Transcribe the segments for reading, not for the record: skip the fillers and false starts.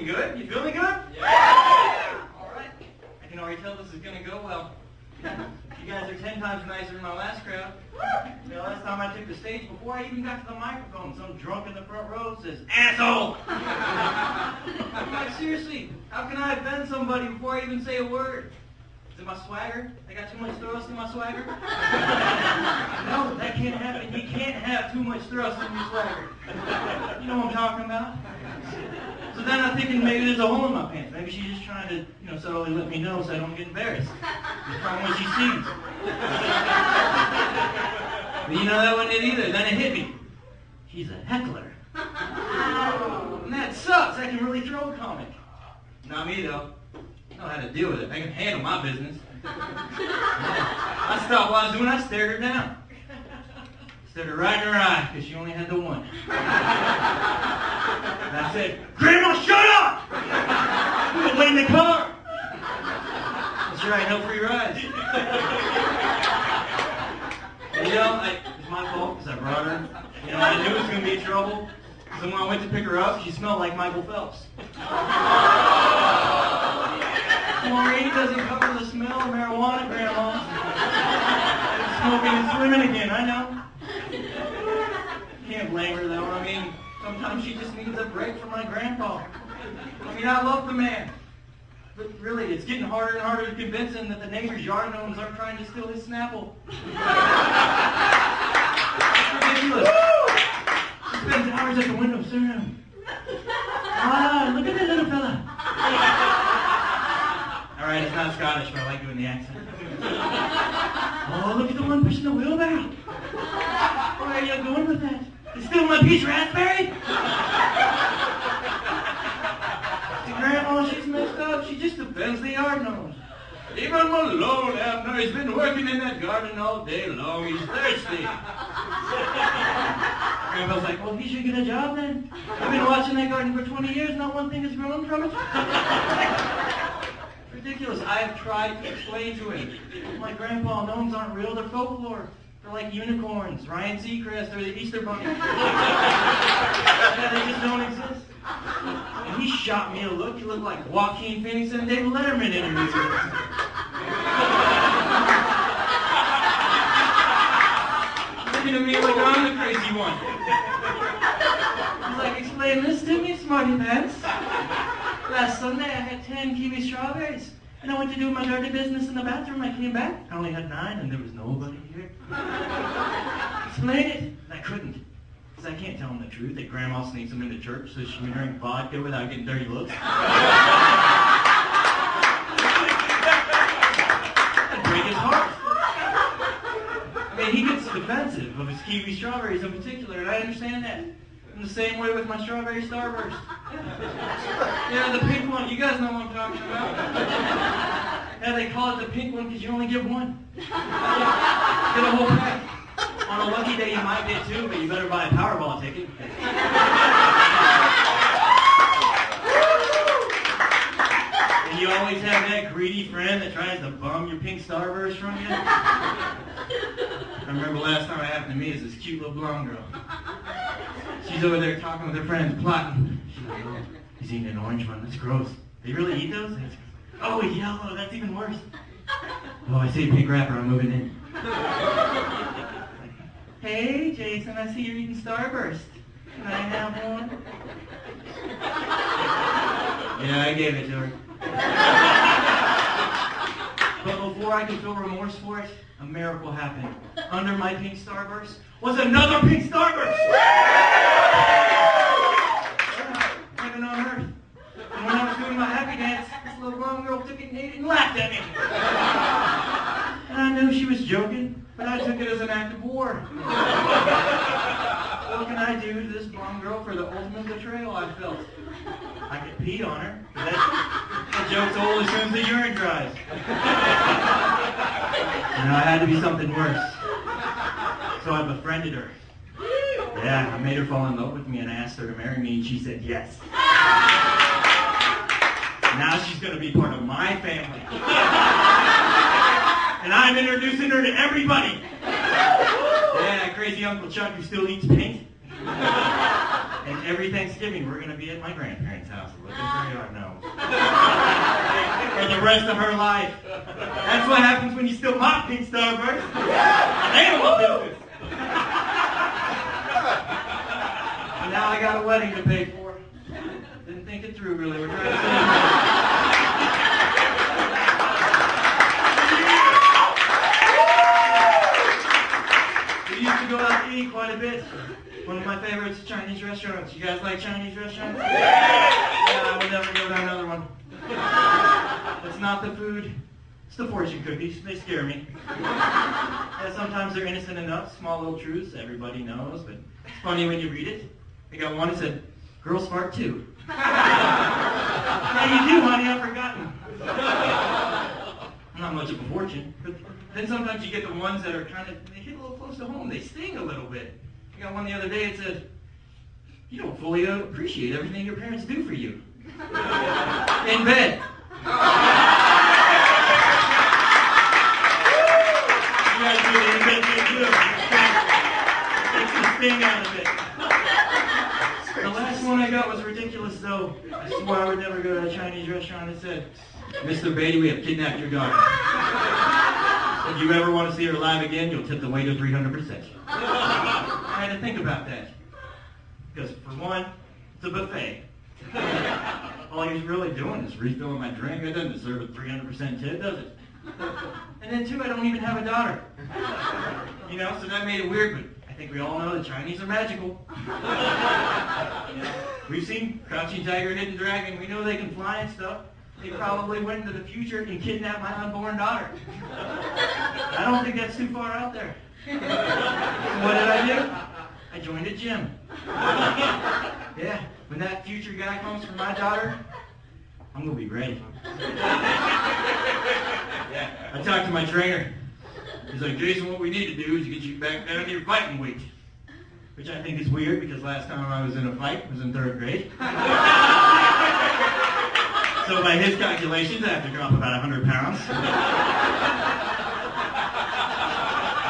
looking good. You feeling good? Yeah! All right. I can already tell this is going to go well. You guys are 10 times nicer than my last crowd. The last time I took the stage, before I even got to the microphone, some drunk in the front row says, "Asshole!" I'm like, seriously, how can I offend somebody before I even say a word? Is it my swagger? I got too much thrust in my swagger? No, that can't happen. You can't have too much thrust in your swagger. You know what I'm talking about? So then I'm thinking maybe there's a hole in my pants. Maybe she's just trying to, subtly let me know so I don't get embarrassed. It's probably what she sees. But that wasn't it either. Then it hit me. She's a heckler. And that sucks. I can really throw a comic. Not me, though. I know how to deal with it. I can handle my business. I stopped what I was doing. I stared her down. Stared her right in her eye, because she only had the one. And I said, "Grandma, shut up! I'm going to wait in the car." That's right, no free rides. It's my fault, because I brought her. I knew it was going to be trouble. So when I went to pick her up, she smelled like Michael Phelps. Chlorine doesn't cover the smell of marijuana, Grandma. Smoking and swimming again, I know. Can't blame her, though. Sometimes she just needs a break from my grandpa. I love the man. But really, it's getting harder and harder to convince him that the neighbor's yard gnomes aren't trying to steal his Snapple. It's ridiculous. He spends hours at the window staring at him. Ah, look at that little fella. All right, it's not Scottish, but I like doing the accent. Oh, look at the one pushing the wheelbarrow. Where are you going with that? You stealing my peach raspberry? Grandma, she's messed up. She just offends the yard gnomes. Leave him alone, Abner. He's been working in that garden all day long. He's thirsty. Grandpa's like, well, he should get a job then. I've been watching that garden for 20 years. Not one thing has grown from it. Ridiculous. I have tried to explain to him. My grandpa, gnomes aren't real. They're folklore. They're like unicorns, Ryan Seacrest, or the Easter Bunny. Yeah, they just don't exist. And he shot me a look. He looked like Joaquin Phoenix and David Letterman interviews. Looking at me like I'm the crazy one. He's like, explain this to me, smarty pants. Last Sunday I had 10 kiwi strawberries. And I went to do my dirty business in the bathroom. I came back. I only had 9 and there was nobody here. Explain it. And I couldn't. Because I can't tell him the truth that Grandma sneaks him into church so she can drink vodka without getting dirty looks. That'd break his heart. He gets defensive of his kiwi strawberries in particular, and I understand that. In the same way with my strawberry starburst. Yeah, the pink one. You guys know what I'm talking about. Yeah, they call it the pink one because you only get one. Get a whole pack. On a lucky day, you might get 2, but you better buy a Powerball ticket. And you always have that greedy friend that tries to bum your pink starburst from you. I remember last time it happened to me is this cute little blonde girl. She's over there talking with her friends, plotting. She's like, oh, he's eating an orange one. That's gross. They really eat those? Oh, yellow. That's even worse. Oh, I see a pink wrapper. I'm moving in. Hey, Jason, I see you're eating Starburst. Can I have one? Yeah, I gave it to her. But before I could feel remorse for it, a miracle happened. Under my pink Starburst was another pink Starburst! Heaven on earth. And when I was doing my happy dance, this little blonde girl took it and ate it and laughed at me. And I knew she was joking, but I took it as an act of war. What can I do to this blonde girl for the ultimate betrayal I felt? I could pee on her. That joke's old as soon as the urine dries. And I had to be something worse. So I befriended her. Yeah, I made her fall in love with me and I asked her to marry me and she said yes. Now she's going to be part of my family. And I'm introducing her to everybody. Yeah, crazy Uncle Chuck who still eats paint. And every Thanksgiving, we're going to be at my grandparents' house looking for our nose. For the rest of her life. That's what happens when you still mop pink Starburst. Animal business. And now I got a wedding to pay for. Didn't think it through, really. We're trying to We used to go out to eat quite a bit. One of my favorites is Chinese restaurants. You guys like Chinese restaurants? Yeah, I would never go to another one. It's not the food. It's the fortune cookies. They scare me. Yeah, sometimes they're innocent enough. Small little truths everybody knows, but it's funny when you read it. I got one that said, "Girls fart too." Yeah, you do, honey. I've forgotten. Not much of a fortune. But then sometimes you get the ones that are they hit a little close to home. They sting a little bit. I got one the other day. It said, "You don't fully appreciate everything your parents do for you." In bed. You guys do the in bed thing too. Takes the sting out of it. The last one I got was ridiculous though. I swore I would never go to a Chinese restaurant. It said, "Mr. Beatty, we have kidnapped your daughter. If you ever want to see her alive again, you'll tip the waiter 300%. I had to think about that. Because for one, it's a buffet. All he's really doing is refilling my drink. It doesn't deserve a 300% tip, does it? And then two, I don't even have a daughter. You know, so that made it weird, but I think we all know the Chinese are magical. We've seen Crouching Tiger, Hidden Dragon. We know they can fly and stuff. They probably went into the future and kidnapped my unborn daughter. I don't think that's too far out there. So what did I do? I joined a gym. Yeah, when that future guy comes for my daughter, I'm going to be ready. I talked to my trainer. He's like, "Jason, what we need to do is get you back down to your fighting weight." Which I think is weird because last time I was in a fight was in 3rd grade. So by his calculations, I have to drop about 100 pounds.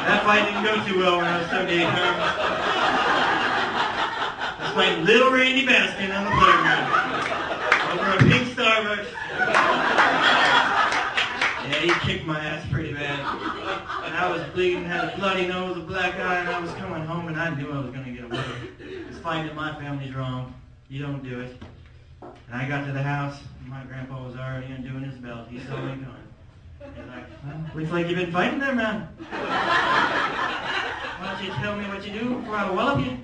That fight didn't go too well when I was 78 pounds. I was fighting little Randy Baskin on the playground over a pink Starburst. Yeah, he kicked my ass pretty bad. And I was bleeding, had a bloody nose, a black eye, and I was coming home and I knew I was going to get away. This fighting in my family's wrong. You don't do it. And I got to the house, and my grandpa was already undoing his belt. He saw me coming. He's like, "Well, looks like you've been fighting there, man. Why don't you tell me what you do before I wallop you?"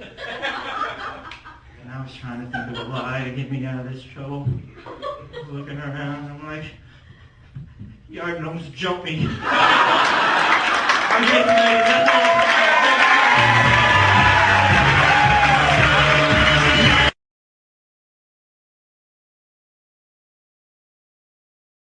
And I was trying to think of a lie to get me out of this trouble. I was looking around, I'm like, "Yard gnomes jump me." I'm getting ready, that's all.